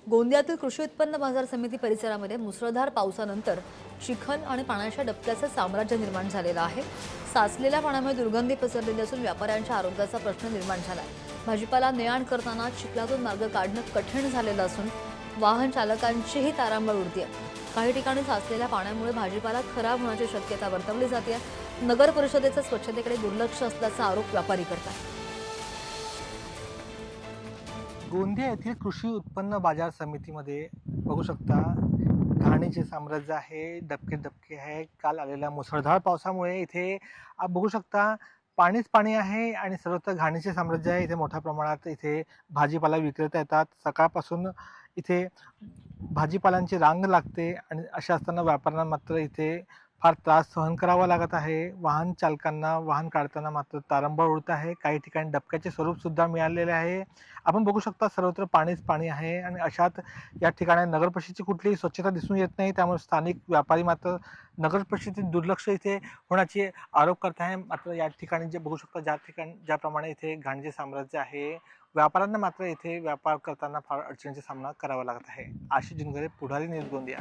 गोंदियातील कृषी उत्पन्न बाजार समिती परिसरामध्ये मुसळधार पावसानंतर चिखल आणि पाण्याच्या डबक्याचं साम्राज्य निर्माण झालेलं आहे. साचलेल्या पाण्यामुळे दुर्गंधी पसरलेली असून व्यापाऱ्यांच्या आरोग्याचा प्रश्न निर्माण झालाय. भाजीपाला ने आण करताना चिखलातून मार्ग काढणं कठीण झालेलं असून वाहन चालकांचीही तारांबळ उडतीये. काही ठिकाणी साचलेल्या पाण्यामुळे भाजीपाला खराब होण्याची शक्यता वर्तवली जाते. नगर परिषदेचं स्वच्छतेकडे दुर्लक्ष असल्याचा आरोप व्यापारी करतात. गोंदिया येथील कृषी उत्पन्न बाजार समितीमध्ये बघू शकता घाणीचे साम्राज्य आहे, डबके डबके आहे. काल आलेल्या मुसळधार पावसामुळे इथे आप बघू शकता पाणीच पाणी आहे आणि सर्वत्र घाणीचे साम्राज्य आहे. इथे मोठ्या प्रमाणात इथे भाजीपाला विक्रेता येतात. सकाळपासून इथे भाजीपालांची रांग लागते आणि अशा असताना व्यापाऱ्यांना मात्र इथे फार त्रास सहन करावा लागत आहे. वाहन चालकांना वाहन काढताना मात्र तारंबळ उडत आहे. काही ठिकाणी डबक्याचे स्वरूप सुद्धा मिळालेले आहे. आपण बघू शकता सर्वत्र पाणीच पाणी आहे आणि अशात या ठिकाणी नगर परिषदेची कुठलीही स्वच्छता दिसून येत नाही. त्यामुळे स्थानिक व्यापारी मात्र नगर परिषदेचे दुर्लक्ष इथे होण्याचे आरोप करत आहे. मात्र या ठिकाणी जे बघू शकता ज्याप्रमाणे इथे घाणीचे साम्राज्य आहे, व्यापाऱ्यांना मात्र इथे व्यापार करताना फार अडचणीचा सामना करावा लागत आहे. आशिष जिनगरे, पुढारी न्यूज, गोंदिया.